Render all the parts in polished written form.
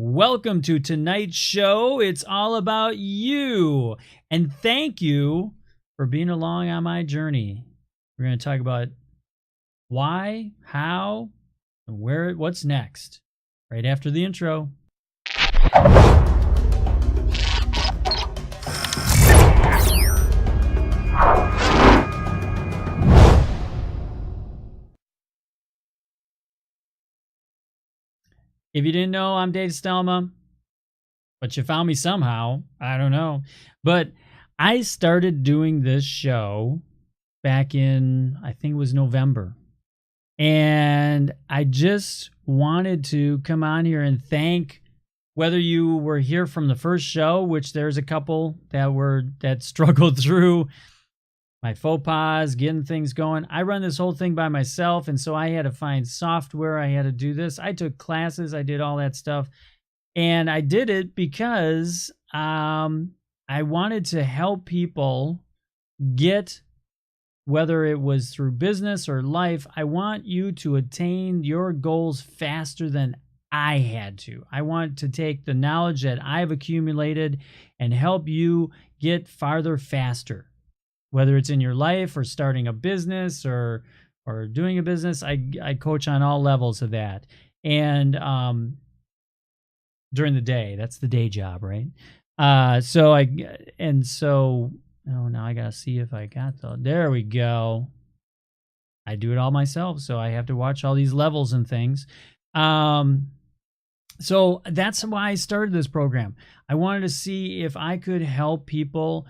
Welcome to tonight's show. It's all about you. And thank you for being along on my journey. We're going to talk about why, how, and what's next. Right after the intro. If you didn't know, I'm Dave Stelma, but you found me somehow. I don't know. But I started doing this show back in, I think it was November. And I just wanted to come on here and thank, whether you were here from the first show, which there's a couple that struggled through my faux pas, getting things going. I run this whole thing by myself, and so I had to find software. I had to do this. I took classes. I did all that stuff. And I did it because I wanted to help people get, whether it was through business or life, I want you to attain your goals faster than I had to. I want to take the knowledge that I've accumulated and help you get farther faster. Whether it's in your life or starting a business or doing a business, I coach on all levels of that. And during the day, that's the day job, right? Now I gotta see if I got there we go. I do it all myself, so I have to watch all these levels and things. So that's why I started this program. I wanted to see if I could help people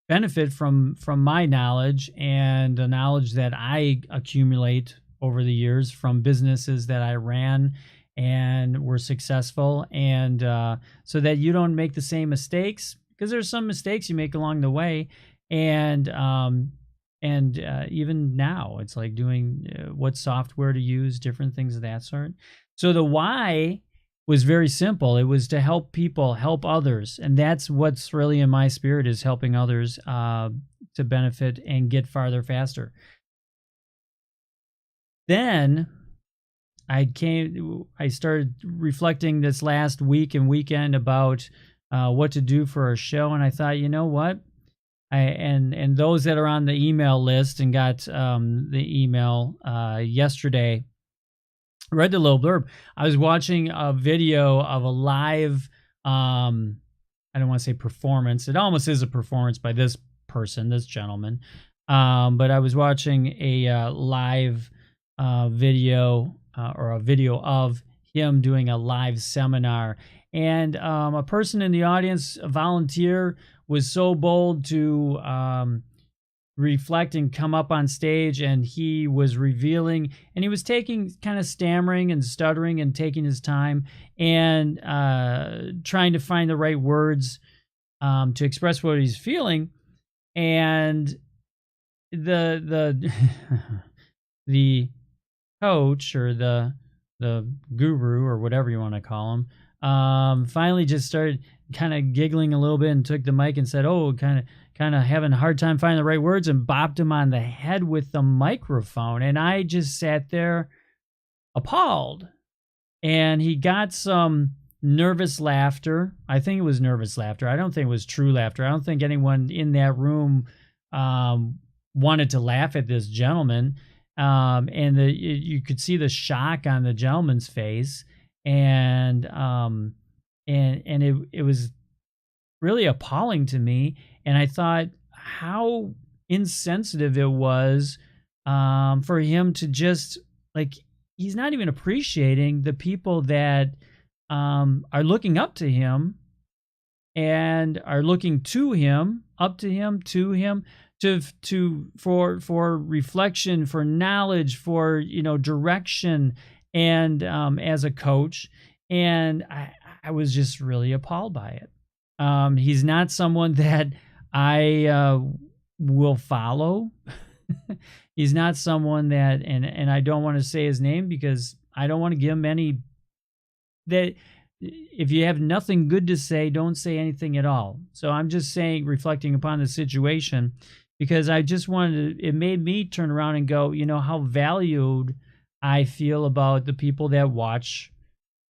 benefit from my knowledge and the knowledge that I accumulate over the years from businesses that I ran and were successful, and so that you don't make the same mistakes, because there's some mistakes you make along the way, and even now it's like doing what software to use, different things of that sort. So the why was very simple. It was to help people, help others. And that's what's really in my spirit, is helping others to benefit and get farther faster. Then I started reflecting this last week and weekend about what to do for our show. And I thought, you know what? And those that are on the email list and got the email yesterday, read the little blurb. I was watching a video of a live, I don't want to say performance. It almost is a performance by this person, this gentleman. But I was watching a live video or a video of him doing a live seminar. And a person in the audience, a volunteer, was so bold to reflect and come up on stage, and he was revealing, and he was kind of stammering and stuttering and taking his time and trying to find the right words to express what he's feeling. And the the coach, or the guru, or whatever you want to call him, finally just started kind of giggling a little bit and took the mic and said, kind of having a hard time finding the right words, and bopped him on the head with the microphone. And I just sat there appalled. And he got some nervous laughter. I think it was nervous laughter. I don't think it was true laughter. I don't think anyone in that room wanted to laugh at this gentleman. And you could see the shock on the gentleman's face. And it was really appalling to me. And I thought how insensitive it was for him to just, like, he's not even appreciating the people that are looking up to him and are looking to him, up to him, to him, for reflection, for knowledge, for direction, and as a coach. And I was just really appalled by it. He's not someone that I will follow. He's not someone that, and I don't want to say his name because I don't want to give him any, that if you have nothing good to say, don't say anything at all. So I'm just saying, reflecting upon the situation, because I just wanted to, it made me turn around and go, how valued I feel about the people that watch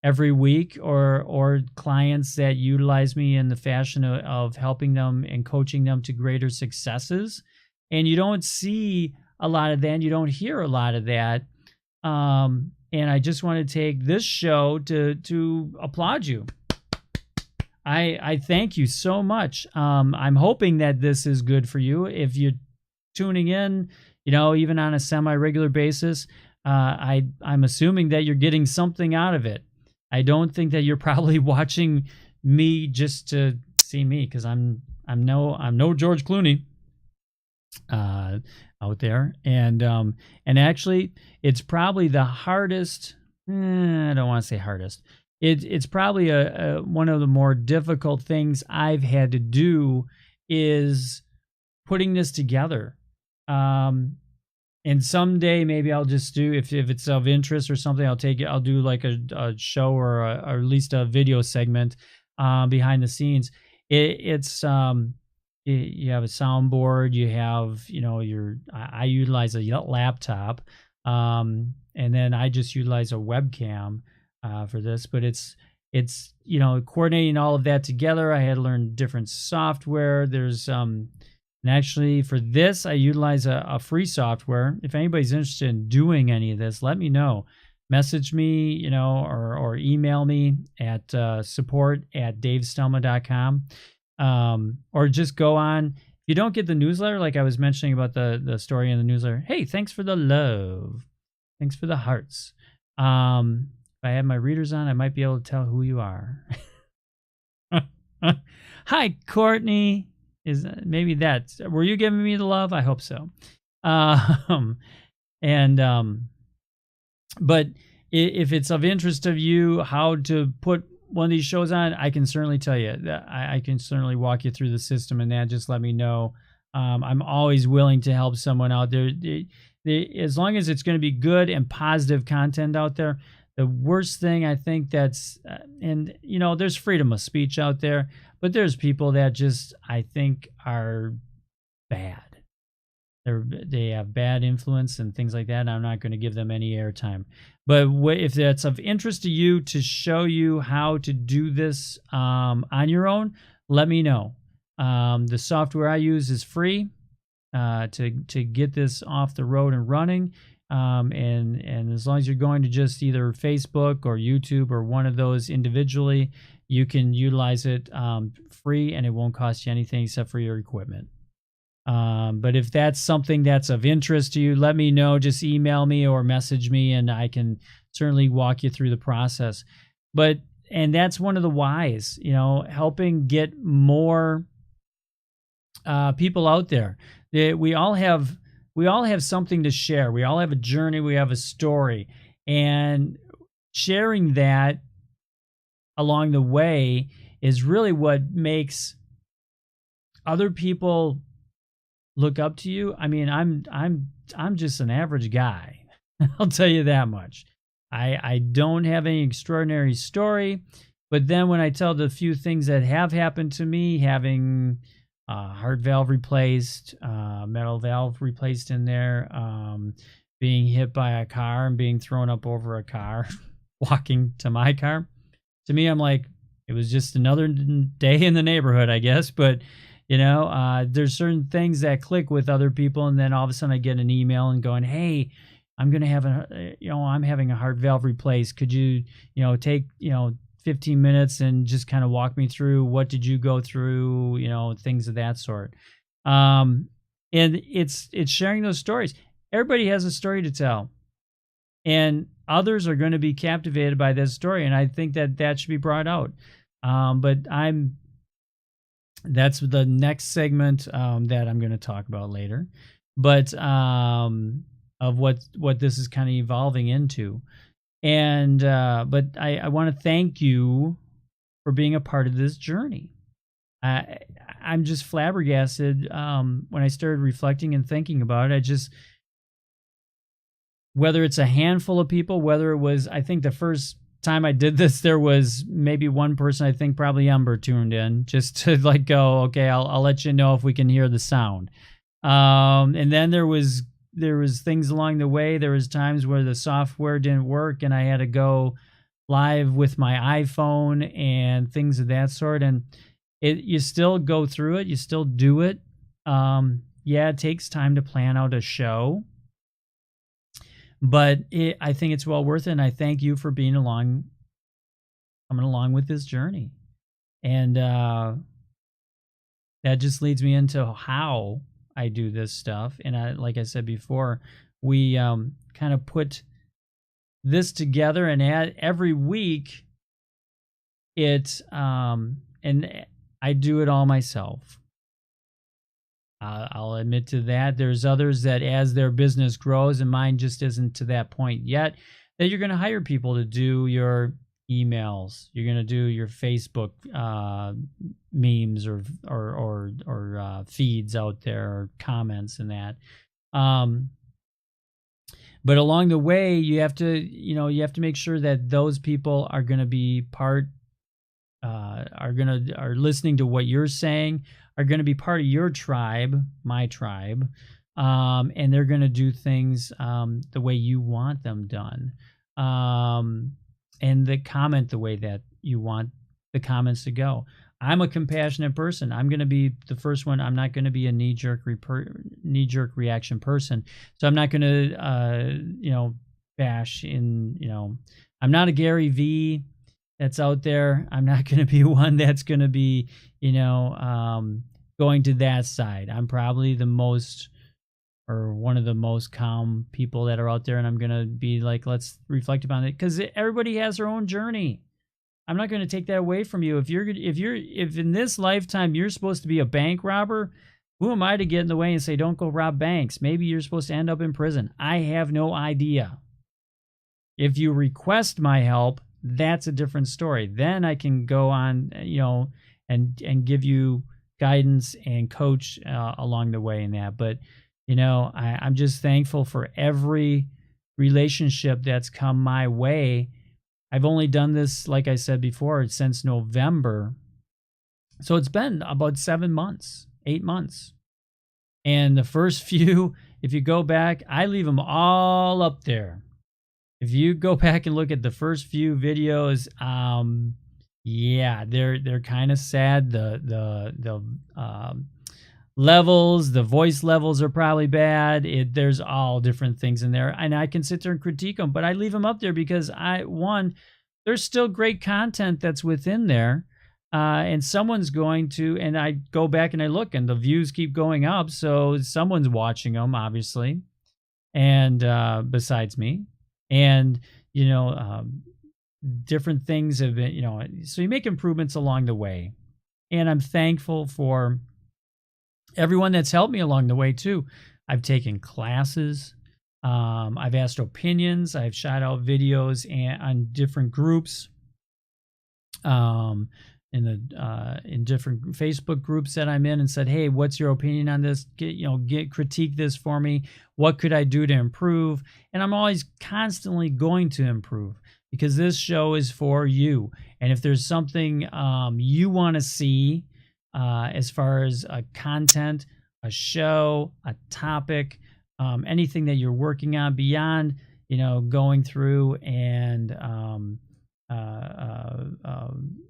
every week, or clients that utilize me in the fashion of helping them and coaching them to greater successes. And you don't see a lot of that, and you don't hear a lot of that. And I just want to take this show to applaud you. I thank you so much. I'm hoping that this is good for you. If you're tuning in, even on a semi-regular basis, I'm assuming that you're getting something out of it. I don't think that you're probably watching me just to see me, because I'm no George Clooney out there, and actually, it's probably the hardest. I don't want to say hardest. It's probably one of the more difficult things I've had to do is putting this together. And someday maybe I'll just do, if it's of interest or something, I'll do like a show or at least a video segment behind the scenes. It's you have a soundboard, you have, I utilize a laptop, and then I just utilize a webcam for this, but it's coordinating all of that together. I had to learn different software. There's and actually for this, I utilize a free software. If anybody's interested in doing any of this, let me know. Message me, or email me at support@davestelma.com. Or just go on. If you don't get the newsletter, like I was mentioning about the story in the newsletter, hey, thanks for the love. Thanks for the hearts. If I have my readers on, I might be able to tell who you are. Hi, Courtney. Maybe that? Were you giving me the love? I hope so. But if it's of interest of you, how to put one of these shows on, I can certainly tell you that I can certainly walk you through the system, and that just let me know. I'm always willing to help someone out there. As long as it's going to be good and positive content out there. The worst thing I think there's freedom of speech out there, but there's people that just, I think, are bad. They have bad influence and things like that, and I'm not going to give them any airtime. But if that's of interest to you, to show you how to do this on your own, let me know. The software I use is free to get this off the road and running. And as long as you're going to just either Facebook or YouTube or one of those individually, you can utilize it free, and it won't cost you anything except for your equipment. But if that's something that's of interest to you, let me know. Just email me or message me, and I can certainly walk you through the process. And that's one of the whys, helping get more people out there. We all have something to share. We all have a journey. We have a story, and sharing that along the way is really what makes other people look up to you. I mean, I'm just an average guy. I'll tell you that much. I don't have any extraordinary story, but then when I tell the few things that have happened to me, having heart valve replaced, metal valve replaced in there, being hit by a car and being thrown up over a car, walking to my car. To me, I'm like, it was just another day in the neighborhood, I guess. But, there's certain things that click with other people. And then all of a sudden I get an email and going, hey, I'm going to have I'm having a heart valve replaced. Could you, take, 15 minutes and just kind of walk me through what did you go through, things of that sort. And it's sharing those stories. Everybody has a story to tell, and others are going to be captivated by this story. And I think that should be brought out. But that's the next segment that I'm going to talk about later, but of what this is kind of evolving into. And but I want to thank you for being a part of this journey. I'm just flabbergasted when I started reflecting and thinking about it. Whether it's a handful of people, whether it was, I think the first time I did this, there was maybe one person, I think probably Ember, tuned in just to go, okay, I'll let you know if we can hear the sound. And then there was there was things along the way. There was times where the software didn't work and I had to go live with my iPhone and things of that sort. And you still go through it. You still do it. Yeah, it takes time to plan out a show, but I think it's well worth it. And I thank you for being coming along with this journey. And that just leads me into how I do this stuff. And like I said before, we kind of put this together, and every week and I do it all myself. I'll admit to that. There's others that as their business grows, and mine just isn't to that point yet, that you're going to hire people to do your emails. You're going to do your Facebook memes or feeds out there, or comments and that. But along the way, you have to make sure that those people are going to be are listening to what you're saying, are going to be part of your tribe, my tribe, and they're going to do things the way you want them done, and they comment the way that you want the comments to go. I'm a compassionate person. I'm going to be the first one. I'm not going to be a knee-jerk reaction person. So I'm not going to, bash in, I'm not a Gary V that's out there. I'm not going to be one that's going to be, going to that side. I'm probably one of the most calm people that are out there. And I'm going to be like, let's reflect upon it, because everybody has their own journey. I'm not going to take that away from you. If in this lifetime you're supposed to be a bank robber, who am I to get in the way and say, don't go rob banks? Maybe you're supposed to end up in prison. I have no idea. If you request my help, that's a different story. Then I can go on, and give you guidance and coach along the way in that. But, I'm just thankful for every relationship that's come my way. I've only done this, like I said before, since November. So it's been about 8 months. And the first few, if you go back, I leave them all up there. If you go back and look at the first few videos, they're kind of sad. The levels, the voice levels are probably bad. There's all different things in there, and I can sit there and critique them, but I leave them up there because there's still great content that's within there, and someone's going to, and I go back and I look, and the views keep going up, so someone's watching them, obviously, and besides me, and different things have been, so you make improvements along the way, and I'm thankful for everyone that's helped me along the way too. I've taken classes. I've asked opinions. I've shot out videos on different groups, in different Facebook groups that I'm in, and said, "Hey, what's your opinion on this? Critique this for me. What could I do to improve?" And I'm always constantly going to improve, because this show is for you. And if there's something you want to see, as far as content, a show, a topic, anything that you're working on beyond, going through and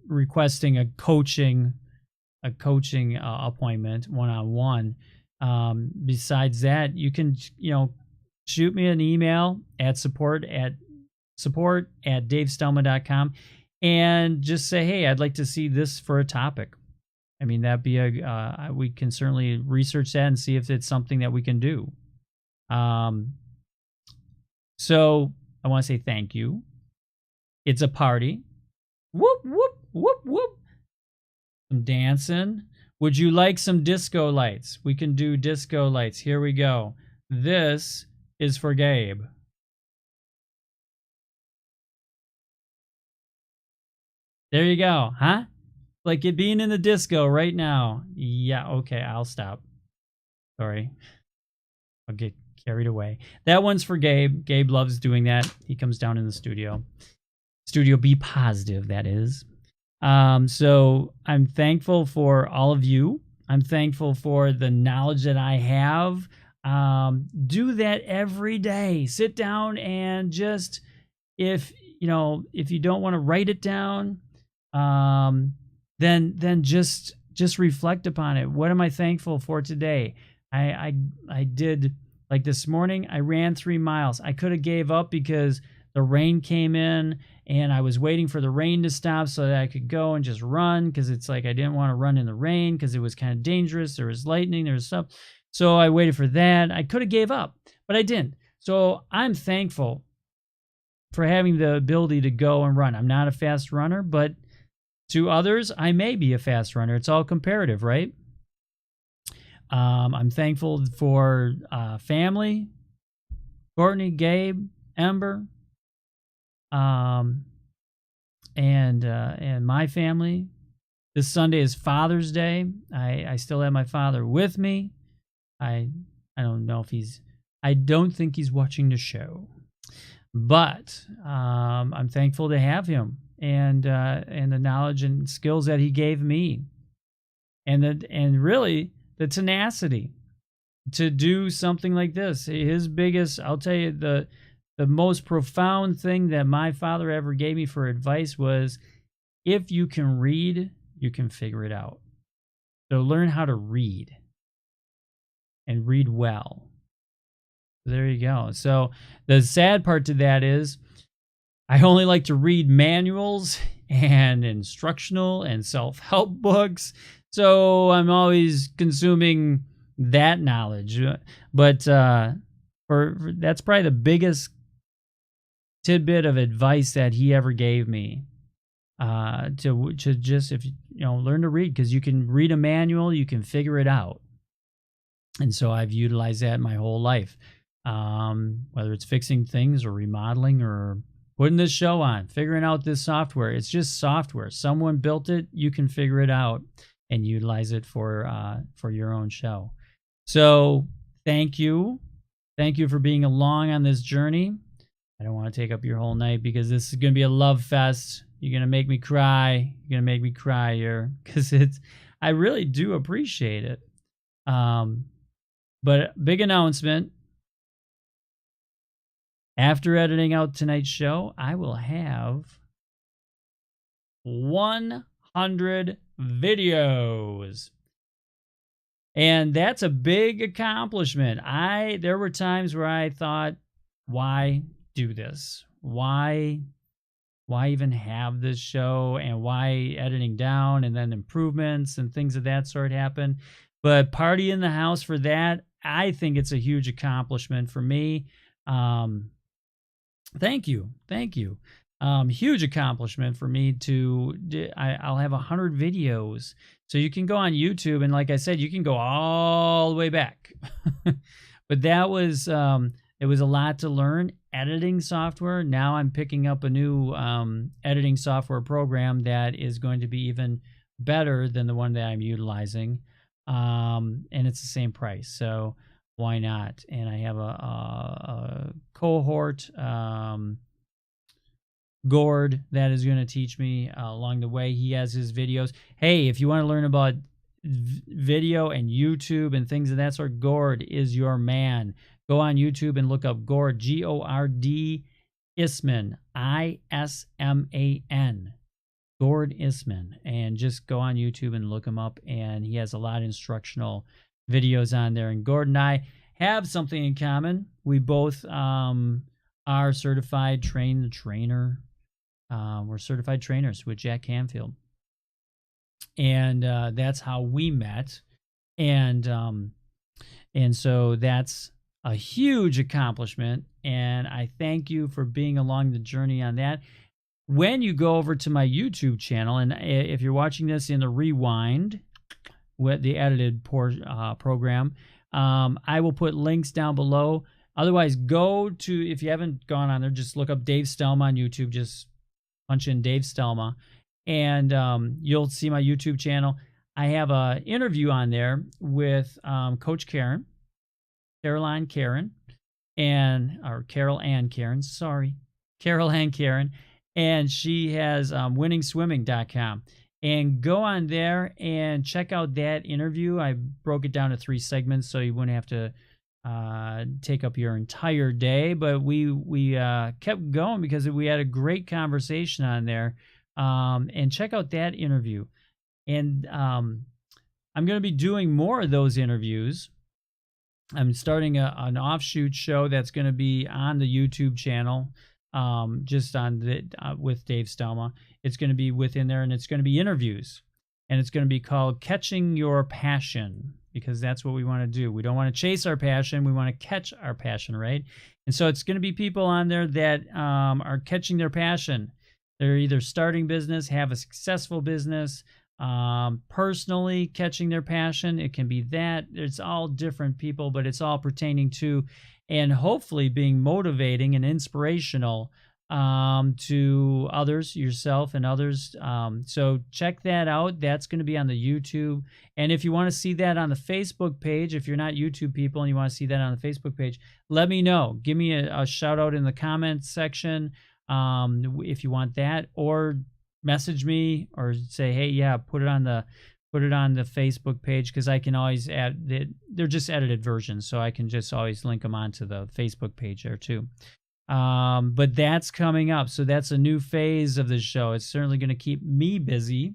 requesting a coaching appointment one-on-one. Besides that, you can, shoot me an email at support@davestelma.com and just say, hey, I'd like to see this for a topic. I mean, that'd be we can certainly research that and see if it's something that we can do. So I want to say thank you. It's a party. Whoop, whoop, whoop, whoop. Some dancing. Would you like some disco lights? We can do disco lights. Here we go. This is for Gabe. There you go. Huh? Like it being in the disco right now. Yeah, okay, I'll stop. Sorry. I'll get carried away. That one's for Gabe. Gabe loves doing that. He comes down in the studio. Studio Be Positive, that is. So I'm thankful for all of you. I'm thankful for the knowledge that I have. Do that every day. Sit down and just, if you don't want to write it down, then just reflect upon it. What am I thankful for today? I did, like this morning, I ran 3 miles. I could have gave up because the rain came in and I was waiting for the rain to stop so that I could go and just run, because it's like I didn't want to run in the rain because it was kind of dangerous. There was lightning, there was stuff. So I waited for that. I could have gave up, but I didn't. So I'm thankful for having the ability to go and run. I'm not a fast runner, but to others, I may be a fast runner. It's all comparative, right? I'm thankful for family, Courtney, Gabe, Ember, and my family. This Sunday is Father's Day. I still have my father with me. I don't know if I don't think he's watching the show, but I'm thankful to have him, and the knowledge and skills that he gave me, and really the tenacity to do something like this. His biggest, I'll tell you, the most profound thing that my father ever gave me for advice was, if you can read, you can figure it out. So learn how to read, and read well. There you go. So the sad part to that is I only like to read manuals and instructional and self-help books. So I'm always consuming that knowledge. But for that's probably the biggest tidbit of advice that he ever gave me. To just, if learn to read, because you can read a manual, you can figure it out. And so I've utilized that my whole life, whether it's fixing things or remodeling or putting this show on, figuring out this software. It's just software. Someone built it. You can figure it out and utilize it for your own show. So thank you. Thank you for being along on this journey. I don't want to take up your whole night, because this is going to be a love fest. You're going to make me cry. You're going to make me cry here, because I really do appreciate it. But big announcement. After editing out tonight's show, I will have 100 videos. And that's a big accomplishment. There were times where I thought, why do this? Why even have this show, and why editing down and then improvements and things of that sort happen? But party in the house for that. I think it's a huge accomplishment for me. Thank you. Huge accomplishment for me I'll have 100 videos. So you can go on YouTube, and like I said, you can go all the way back. But that was, it was a lot to learn. Editing software. Now I'm picking up a new editing software program that is going to be even better than the one that I'm utilizing. And it's the same price, so why not? And I have a cohort, Gord, that is going to teach me along the way. He has his videos. Hey, if you want to learn about video and YouTube and things of that sort, Gord is your man. Go on YouTube and look up Gord, Gord Isman, Isman. Gord Isman, and just go on YouTube and look him up, and he has a lot of instructional videos on there. And Gord and I have something in common. We both are certified trainer. We're certified trainers with Jack Canfield, and that's how we met. And so that's a huge accomplishment, and I thank you for being along the journey on that. When you go over to my YouTube channel, and if you're watching this in the rewind with the edited program, I will put links down below. Otherwise, go to, if you haven't gone on there, just look up Dave Stelma on YouTube. Just punch in Dave Stelma, and you'll see my YouTube channel. I have an interview on there with Coach Caroline Karen, or Carol Ann Karen, and she has winningswimming.com. And go on there and check out that interview. I broke it down to 3 segments so you wouldn't have to take up your entire day, but we kept going because we had a great conversation on there. And check out that interview. And I'm going to be doing more of those interviews. I'm starting an offshoot show that's going to be on the YouTube channel, just on the with Dave Stelma. It's going to be within there, and it's going to be interviews, and it's going to be called Catching Your Passion, because that's what we want to do. We don't want to chase our passion. We want to catch our passion, right? And so it's going to be people on there that are catching their passion. They're either starting business, have a successful business, personally catching their passion. It can be that. It's all different people, but it's all pertaining to, and hopefully being motivating and inspirational to others, yourself and others. So check that out. That's going to be on the YouTube. And if you want to see that on the Facebook page, if you're not YouTube people and you want to see that on the Facebook page, let me know. Give me a shout out in the comments section if you want that, or message me or say, hey, yeah, put it on the Facebook page, because I can always add it. They're just edited versions, so I can just always link them onto the Facebook page there too. But that's coming up, so that's a new phase of the show. It's certainly going to keep me busy,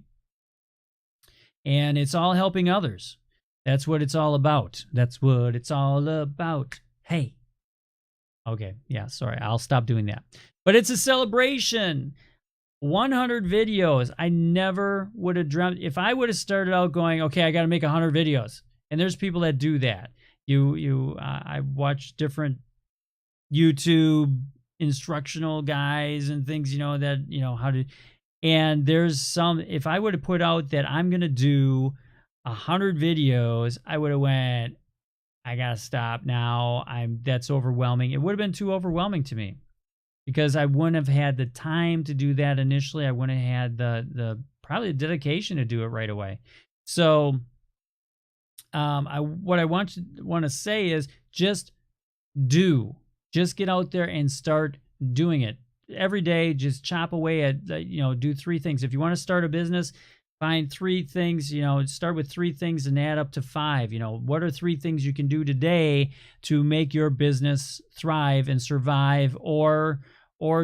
and it's all helping others. That's what it's all about. That's what it's all about. Hey. Okay, yeah, sorry, I'll stop doing that. But it's a celebration. 100 videos. I never would have dreamt. If I would have started out going, okay, I got to make 100 videos, and there's people that do that. I watch different YouTube instructional guys and things, that, how to, and there's some, if I would have put out that I'm going to do 100 videos, I would have went, I got to stop now. That's overwhelming. It would have been too overwhelming to me, because I wouldn't have had the time to do that initially. I wouldn't have had the probably the dedication to do it right away. So what I want to say is just get out there and start doing it every day. Just chop away at, do 3 things. If you want to start a business, find 3 things, start with 3 things and add up to 5. What are 3 things you can do today to make your business thrive and survive, or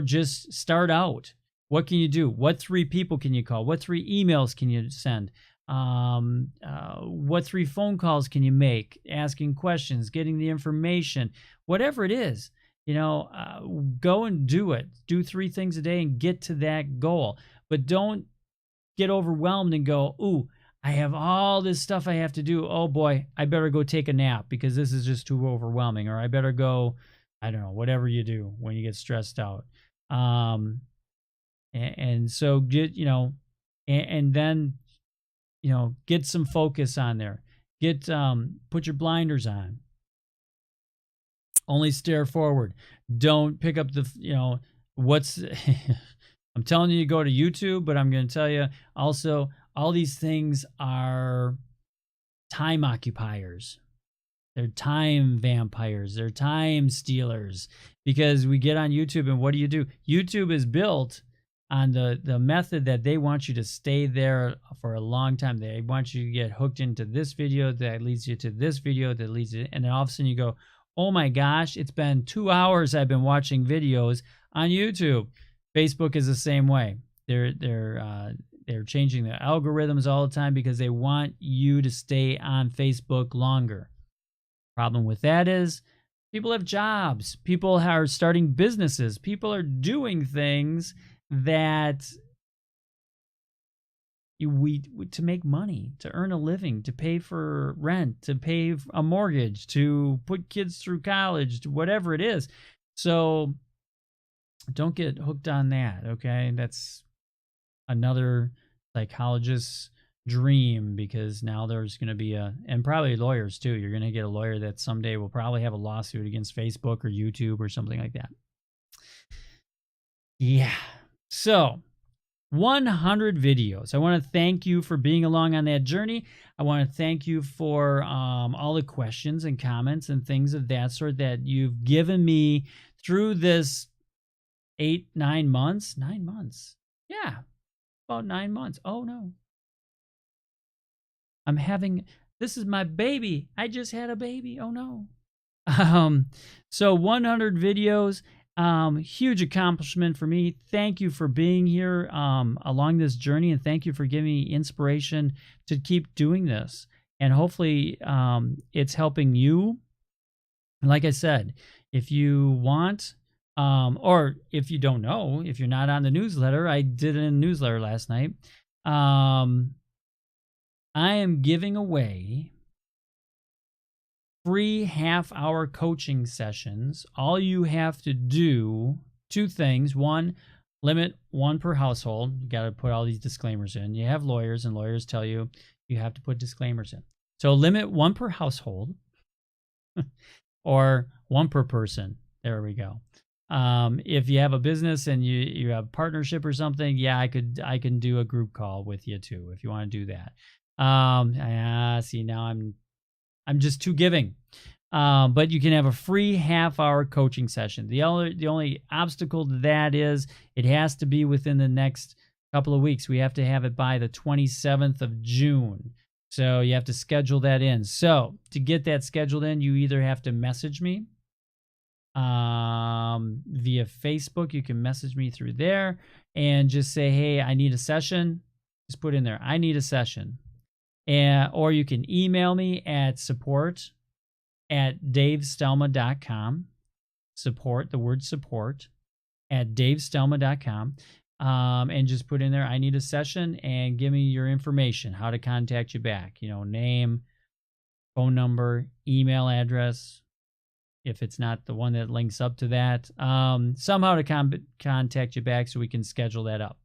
just start out? What can you do? What 3 people can you call? What 3 emails can you send? What 3 phone calls can you make? Asking questions, getting the information, whatever it is, go and do it. Do 3 things a day and get to that goal. But don't get overwhelmed and go, ooh, I have all this stuff I have to do. Oh boy, I better go take a nap because this is just too overwhelming. Or I better go, I don't know, whatever you do when you get stressed out. And so get, and then, get some focus on there. Put your blinders on. Only stare forward. Don't pick up the, what's, I'm telling you to go to YouTube, but I'm going to tell you also, all these things are time occupiers. They're time vampires. They're time stealers, because we get on YouTube and what do? YouTube is built on the method that they want you to stay there for a long time. They want you to get hooked into this video that leads you to this video that leads you, and then all of a sudden you go, oh my gosh, it's been 2 hours I've been watching videos on YouTube. Facebook is the same way. They're changing their algorithms all the time because they want you to stay on Facebook longer. Problem with that is people have jobs. People are starting businesses. People are doing things that to make money, to earn a living, to pay for rent, to pay a mortgage, to put kids through college, whatever it is. So don't get hooked on that, okay? That's another psychologist's dream, because now there's going to be and probably lawyers too. You're going to get a lawyer that someday will probably have a lawsuit against Facebook or YouTube or something like that. Yeah. So 100 videos. I want to thank you for being along on that journey. I want to thank you for all the questions and comments and things of that sort that you've given me through this 9 months. 9 months. Yeah, about 9 months. Oh no. This is my baby. I just had a baby. Oh no. So 100 videos, huge accomplishment for me. Thank you for being here along this journey, and thank you for giving me inspiration to keep doing this. And hopefully it's helping you. Like I said, if you want, or if you don't know, if you're not on the newsletter, I did it in the newsletter last night. I am giving away free half-hour coaching sessions. All you have to do, two things. One, limit one per household. You got to put all these disclaimers in. You have lawyers, and lawyers tell you you have to put disclaimers in. So limit one per household or one per person. There we go. If you have a business and you have partnership or something, yeah, I can do a group call with you too if you want to do that. See, now I'm just too giving. But you can have a free half-hour coaching session. The only obstacle to that is it has to be within the next couple of weeks. We have to have it by the 27th of June. So you have to schedule that in. So to get that scheduled in, you either have to message me via Facebook. You can message me through there and just say, hey, I need a session. Just put in there, I need a session. Or you can email me at support@davestelma.com. Support, the word support, @davestelma.com. And just put in there, I need a session, and give me your information, how to contact you back. Name, phone number, email address, if it's not the one that links up to that. Somehow to contact you back so we can schedule that up.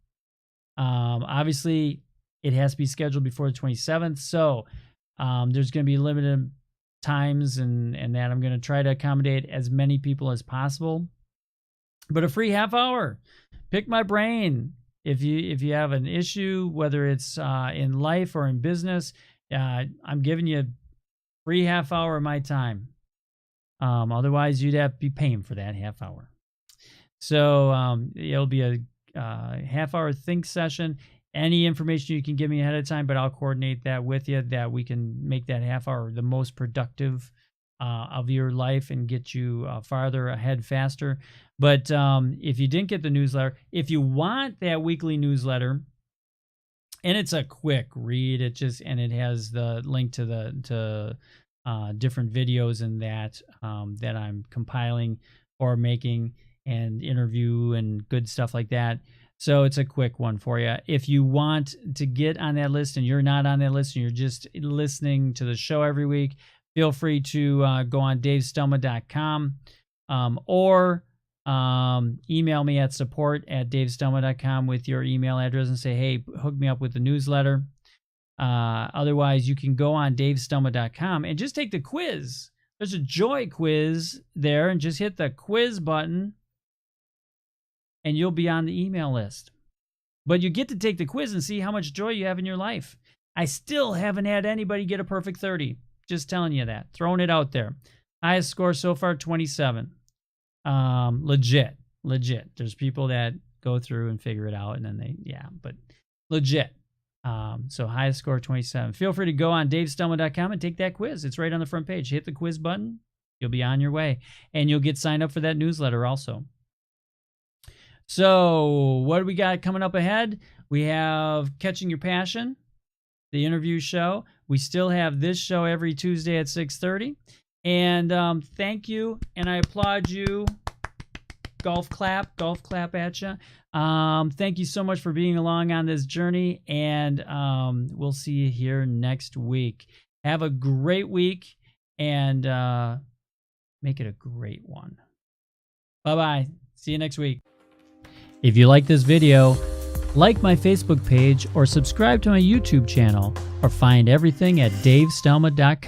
Obviously, it has to be scheduled before the 27th, so there's going to be limited times and that I'm going to try to accommodate as many people as possible. But a free half hour. Pick my brain. If you have an issue, whether it's in life or in business, I'm giving you a free half hour of my time. Otherwise, you'd have to be paying for that half hour. So it'll be a half-hour think session. Any information you can give me ahead of time, but I'll coordinate that with you, that we can make that half hour the most productive of your life and get you farther ahead faster. But if you didn't get the newsletter, if you want that weekly newsletter, and it's a quick read, it has the link to the different videos in that that I'm compiling or making, and interview and good stuff like that. So it's a quick one for you. If you want to get on that list and you're not on that list and you're just listening to the show every week, feel free to go on davestelma.com or email me at support@davestelma.com with your email address and say, hey, hook me up with the newsletter. Otherwise, you can go on davestelma.com and just take the quiz. There's a joy quiz there, and just hit the quiz button and you'll be on the email list. But you get to take the quiz and see how much joy you have in your life. I still haven't had anybody get a perfect 30. Just telling you that. Throwing it out there. Highest score so far, 27. Legit. There's people that go through and figure it out, and then but legit. So highest score, 27. Feel free to go on davestelma.com and take that quiz. It's right on the front page. Hit the quiz button. You'll be on your way. And you'll get signed up for that newsletter also. So what do we got coming up ahead? We have Catching Your Passion, the interview show. We still have this show every Tuesday at 6:30. And thank you, and I applaud you. Golf clap at you. Thank you so much for being along on this journey, and we'll see you here next week. Have a great week, and make it a great one. Bye-bye. See you next week. If you like this video, like my Facebook page or subscribe to my YouTube channel, or find everything at davestelma.com.